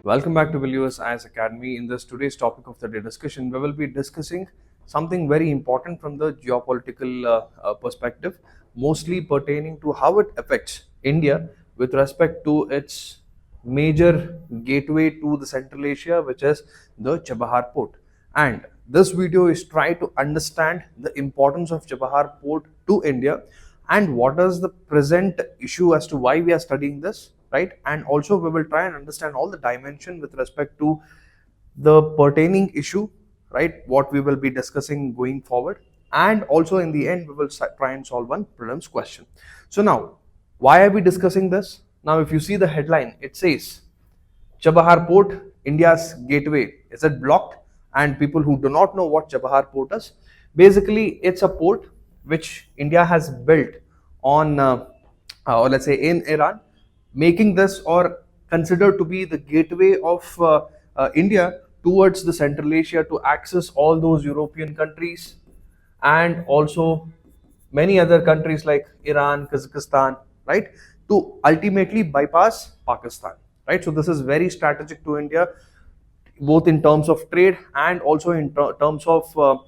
Welcome back to BIASA Academy. In this today's topic of the day discussion, we will be discussing something very important from the geopolitical perspective, mostly pertaining to how it affects India with respect to its major gateway to the Central Asia, which is the Chabahar Port. And this video is try to understand the importance of Chabahar Port to India and what is the present issue as to why we are studying this, right? And also we will try and understand all the dimension with respect to the pertaining issue, right? What we will be discussing going forward, and also in the end we will try and solve one prelims question. So now, why are we discussing this? Now if you see the headline, it says Chabahar Port, India's gateway, is it blocked? And people who do not know what Chabahar Port is, basically it's a port which India has built on or let's say in Iran, making this or considered to be the gateway of India towards the Central Asia to access all those European countries and also many other countries like Iran, Kazakhstan, right, to ultimately bypass Pakistan, right? So this is very strategic to India, both in terms of trade and also in terms of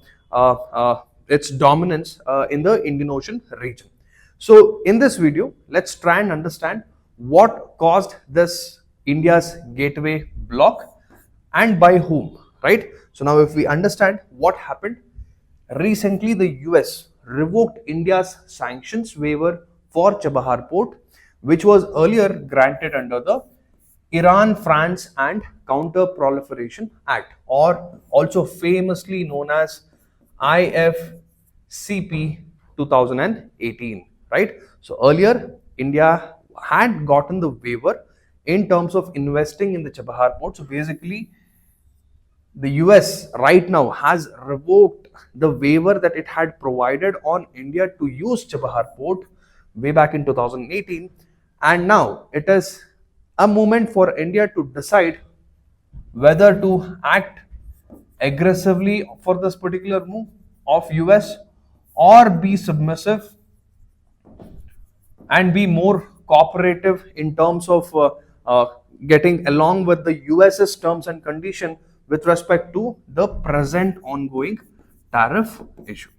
its dominance in the Indian Ocean region. So in this video, let's try and understand what caused this India's gateway block and by whom, right? So now if we understand what happened, recently the US revoked India's sanctions waiver for Chabahar Port, which was earlier granted under the Iran, France and Counter-Proliferation Act, or also famously known as IFCP 2018, right? So earlier India had gotten the waiver in terms of investing in the Chabahar Port. So basically the US right now has revoked the waiver that it had provided on India to use Chabahar Port way back in 2018, and now it is a moment for India to decide whether to act aggressively for this particular move of US or be submissive and be more cooperative in terms of getting along with the US's terms and condition with respect to the present ongoing tariff issue.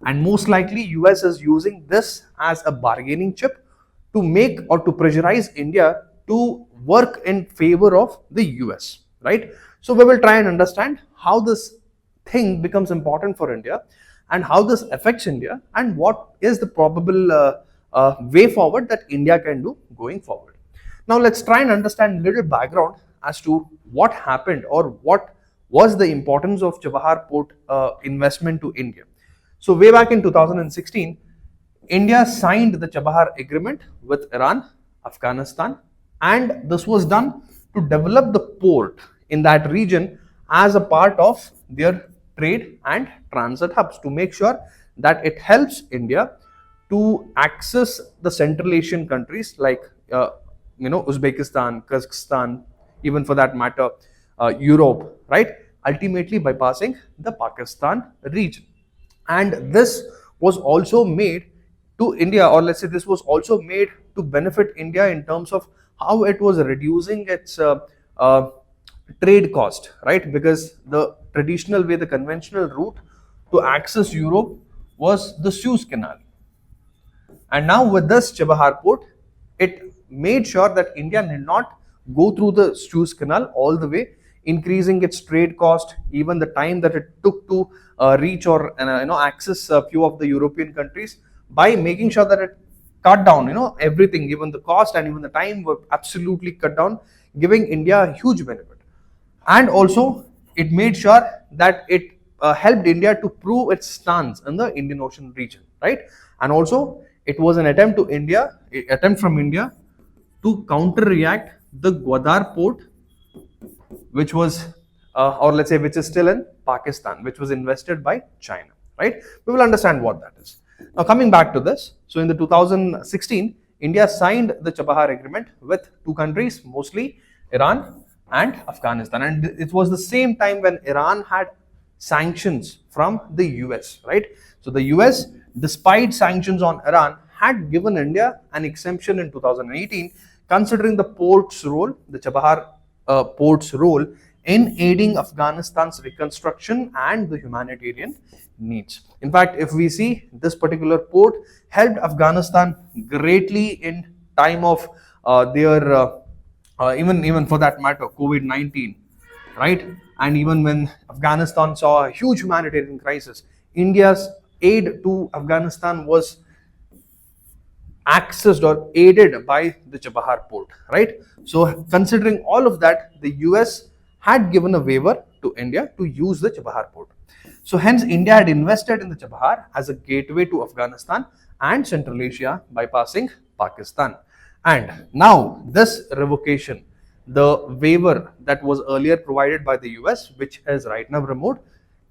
And most likely US is using this as a bargaining chip to make or to pressurize India to work in favor of the US, right? So we will try and understand how this thing becomes important for India and how this affects India and what is the probable way forward that India can do going forward. Now let's try and understand a little background as to what happened or what was the importance of Chabahar Port investment to India. So way back in 2016, India signed the Chabahar Agreement with Iran, Afghanistan, and this was done to develop the port in that region as a part of their trade and transit hubs to make sure that it helps India to access the Central Asian countries like Uzbekistan, Kazakhstan, even for that matter Europe, right, ultimately bypassing the Pakistan region. And this was also made to India, or let's say this was also made to benefit India in terms of how it was reducing its trade cost, right? Because the traditional way, the conventional route to access Europe was the Suez Canal. And now with this Chabahar Port, it made sure that India did not go through the Suez Canal all the way, increasing its trade cost, even the time that it took to reach or access a few of the European countries, by making sure that it cut down, everything, even the cost and even the time were absolutely cut down, giving India a huge benefit. And also it made sure that it helped India to prove its stance in the Indian Ocean region, right? And also it was an attempt from India to counter-react the Gwadar Port, which was or let's say which is still in Pakistan, which was invested by China, right? We will understand what that is. Now coming back to this, so in the 2016, India signed the Chabahar Agreement with two countries, mostly Iran and Afghanistan, and it was the same time when Iran had sanctions from the US, right? So the US, despite sanctions on Iran, had given India an exemption in 2018, considering the port's role, the Chabahar port's role in aiding Afghanistan's reconstruction and the humanitarian needs. In fact, if we see, this particular port helped Afghanistan greatly in time of their even for that matter COVID-19, right? And even when Afghanistan saw a huge humanitarian crisis, India's aid to Afghanistan was accessed or aided by the Chabahar port, right? So considering all of that, the US had given a waiver to India to use the Chabahar port. So hence India had invested in the Chabahar as a gateway to Afghanistan and Central Asia, bypassing Pakistan. And now this revocation, the waiver that was earlier provided by the US, which is right now removed,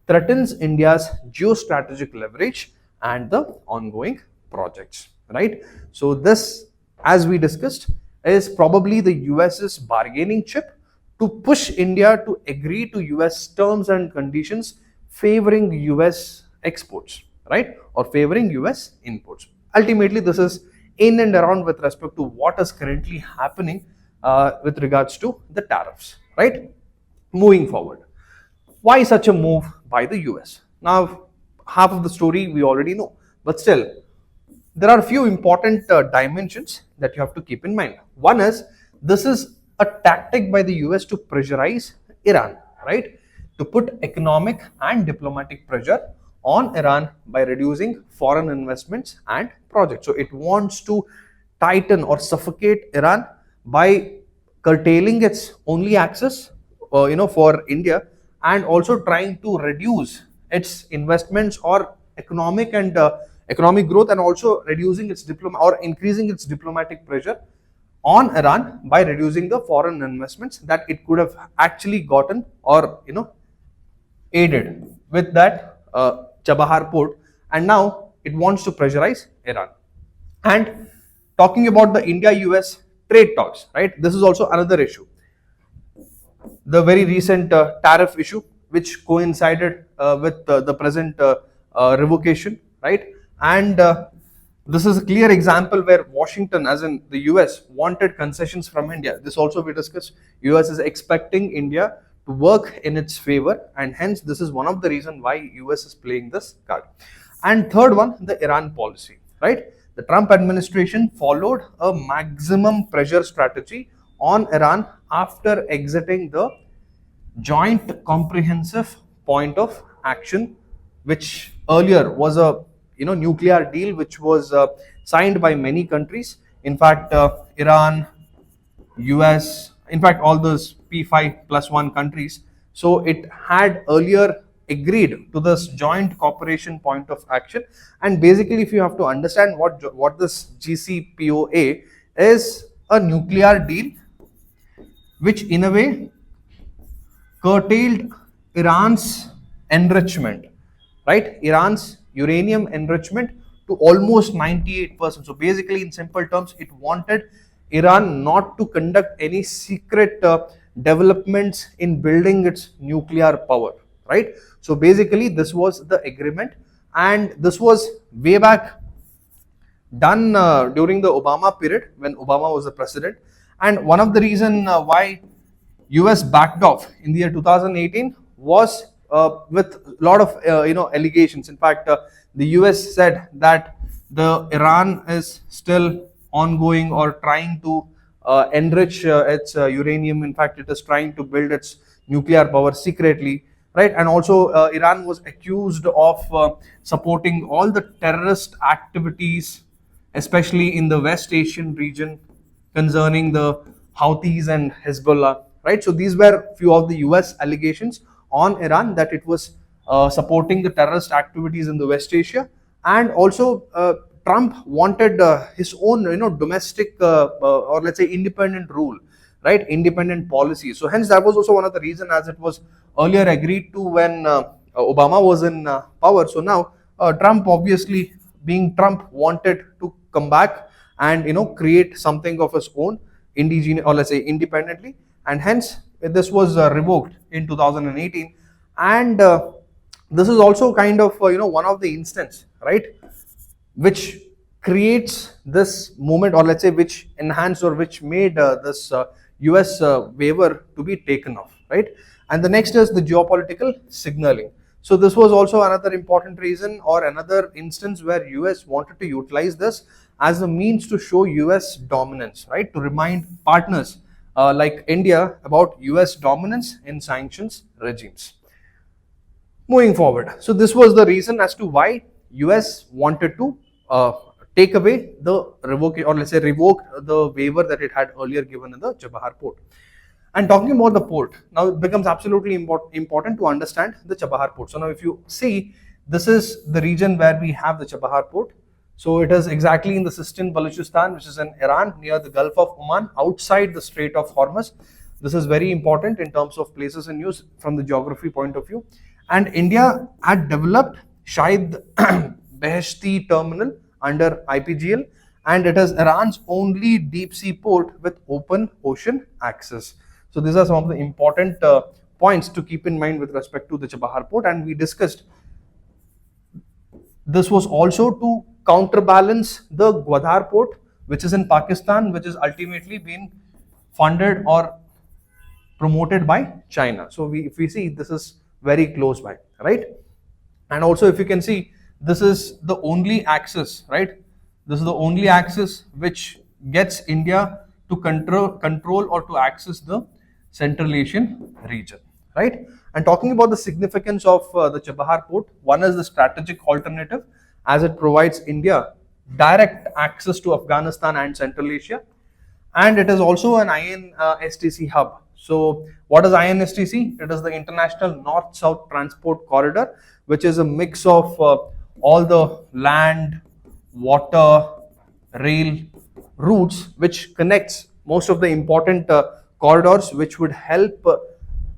threatens India's geostrategic leverage and the ongoing projects, right? So this, as we discussed, is probably the US's bargaining chip to push India to agree to US terms and conditions favoring US exports, right? Or favoring US imports. Ultimately, this is in and around with respect to what is currently happening with regards to the tariffs, right? Moving forward, why such a move by the US? Now, half of the story we already know, but still, there are a few important dimensions that you have to keep in mind. One is, this is a tactic by the US to pressurize Iran, right? To put economic and diplomatic pressure on Iran by reducing foreign investments and projects. So it wants to tighten or suffocate Iran by curtailing its only access, for India, and also trying to reduce its investments or economic growth, and also reducing its increasing its diplomatic pressure on Iran by reducing the foreign investments that it could have actually gotten or aided with that Chabahar port, and now it wants to pressurize Iran. And talking about the India-US trade talks, right? This is also another issue. The very recent tariff issue, which coincided with the present revocation, right? And this is a clear example where Washington, as in the US, wanted concessions from India. This also we discussed. US is expecting India to work in its favor, and hence this is one of the reasons why US is playing this card. And third one, the Iran policy, right? The Trump administration followed a maximum pressure strategy on Iran after exiting the joint comprehensive point of action, which earlier was a nuclear deal which was signed by many countries. In fact, Iran, US, in fact all those P5+1 countries. So it had earlier agreed to this joint cooperation point of action. And basically, if you have to understand what this GCPOA is, a nuclear deal which in a way curtailed Iran's enrichment, right? Iran's uranium enrichment to almost 98%. So basically, in simple terms, it wanted Iran not to conduct any secret developments in building its nuclear power, right? So basically, this was the agreement, and this was way back done during the Obama period when Obama was the president. And one of the reason why US backed off in the year 2018 was with a lot of allegations. In fact, the US said that the Iran is still ongoing or trying to enrich its uranium. In fact, it is trying to build its nuclear power secretly, right? And also Iran was accused of supporting all the terrorist activities, especially in the West Asian region, concerning the Houthis and Hezbollah, right? So these were few of the US allegations on Iran, that it was supporting the terrorist activities in the West Asia. And also Trump wanted his own domestic or let's say independent rule, right? Independent policy. So hence that was also one of the reasons, as it was earlier agreed to when Obama was in power. So now Trump, obviously being Trump, wanted to come back and create something of his own, indigenous, or let's say independently, and hence this was revoked in 2018. And this is also kind of one of the instance, right, which creates this movement, or let's say which enhanced or which made this US waiver to be taken off, right? And the next is the geopolitical signaling. So this was also another important reason or another instance where US wanted to utilize this as a means to show US dominance, right? To remind partners like India about US dominance in sanctions regimes. Moving forward, so this was the reason as to why US wanted to take away the revoke the waiver that it had earlier given in the Chabahar port. And talking about the port, now it becomes absolutely important to understand the Chabahar port. So now if you see, this is the region where we have the Chabahar port. So it is exactly in the Sistan Balochistan, which is in Iran, near the Gulf of Oman, outside the Strait of Hormuz. This is very important in terms of places in use from the geography point of view. And India had developed Shahid Beheshti terminal under IPGL, and it is Iran's only deep sea port with open ocean access. So these are some of the important points to keep in mind with respect to the Chabahar port, and we discussed this was also to counterbalance the Gwadar port, which is in Pakistan, which is ultimately been funded or promoted by China. So if we see, this is very close by, right? And also if you can see, this is the only axis, right? This is the only axis which gets India to control or to access the Central Asian region, right? And talking about the significance of the Chabahar port, one is the strategic alternative as it provides India direct access to Afghanistan and Central Asia, and it is also an INSTC hub. So what is INSTC? It is the International North-South Transport Corridor, which is a mix of all the land, water, rail routes which connects most of the important corridors which would help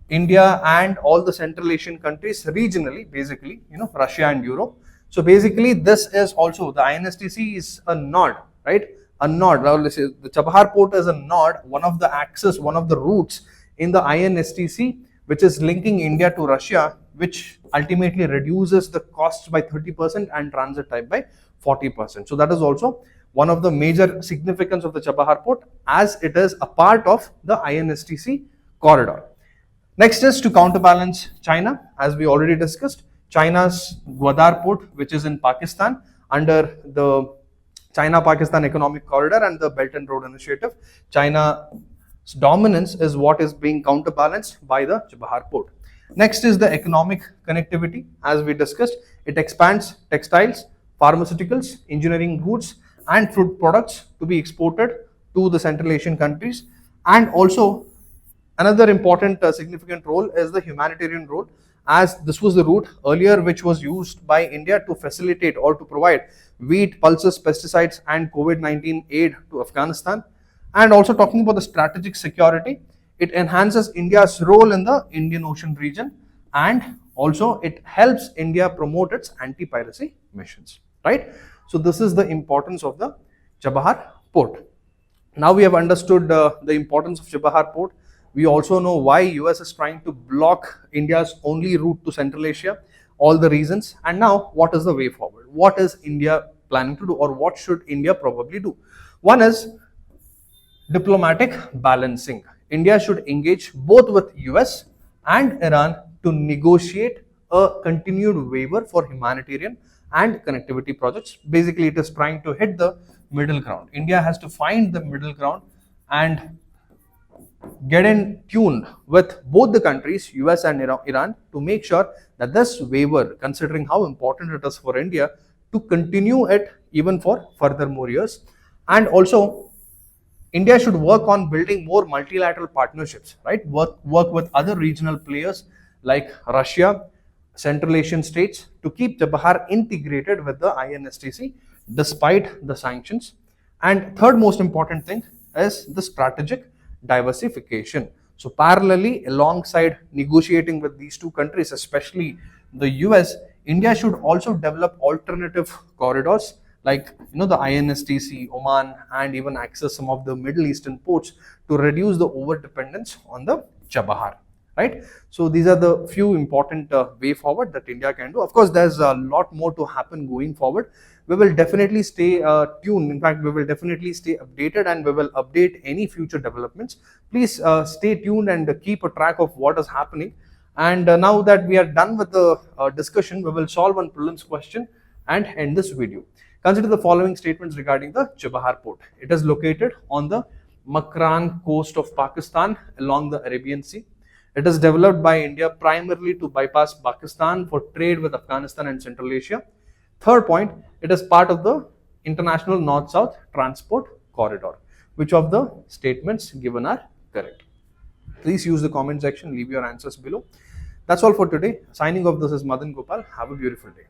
India and all the Central Asian countries regionally, basically, Russia and Europe. So basically, this is also the INSTC is a node, right? A node. Now, let's say the Chabahar port is a node, one of the axis, one of the routes in the INSTC, which is linking India to Russia, which ultimately reduces the costs by 30% and transit time by 40%. So that is also one of the major significance of the Chabahar port, as it is a part of the INSTC corridor. Next is to counterbalance China, as we already discussed. China's Gwadar port, which is in Pakistan under the China-Pakistan Economic Corridor and the Belt and Road Initiative. China's dominance is what is being counterbalanced by the Chabahar port. Next is the economic connectivity. As we discussed, it expands textiles, pharmaceuticals, engineering goods and fruit products to be exported to the Central Asian countries. And also another important significant role is the humanitarian role, as this was the route earlier which was used by India to facilitate or to provide wheat, pulses, pesticides and COVID-19 aid to Afghanistan. And also talking about the strategic security, it enhances India's role in the Indian Ocean region, and also it helps India promote its anti-piracy missions, right? So this is the importance of the Chabahar port. Now we have understood the importance of Chabahar port. We also know why US is trying to block India's only route to Central Asia, all the reasons, and now what is the way forward? What is India planning to do, or what should India probably do? One is diplomatic balancing. India should engage both with US and Iran to negotiate a continued waiver for humanitarian and connectivity projects. Basically, it is trying to hit the middle ground. India has to find the middle ground and get in tune with both the countries, US and Iran, to make sure that this waiver, considering how important it is for India, to continue it even for further more years. And also, India should work on building more multilateral partnerships, right? Work with other regional players like Russia, Central Asian states, to keep Chabahar integrated with the INSTC despite the sanctions. And third most important thing is the strategic diversification. So parallelly, alongside negotiating with these two countries, especially the US, India should also develop alternative corridors like the INSTC, Oman, and even access some of the Middle Eastern ports to reduce the over dependence on the Chabahar, right? So these are the few important way forward that India can do. Of course, there's a lot more to happen going forward We will definitely stay tuned. In fact, we will definitely stay updated, and we will update any future developments. Please stay tuned and keep a track of what is happening. And now that we are done with the discussion, we will solve one prelims question and end this video. Consider the following statements regarding the Chabahar Port. It is located on the Makran coast of Pakistan along the Arabian Sea. It is developed by India primarily to bypass Pakistan for trade with Afghanistan and Central Asia. Third point, it is part of the international north-south transport corridor. Which of the statements given are correct? Please use the comment section, leave your answers below. That's all for today. Signing off, this is Madan Gopal. Have a beautiful day.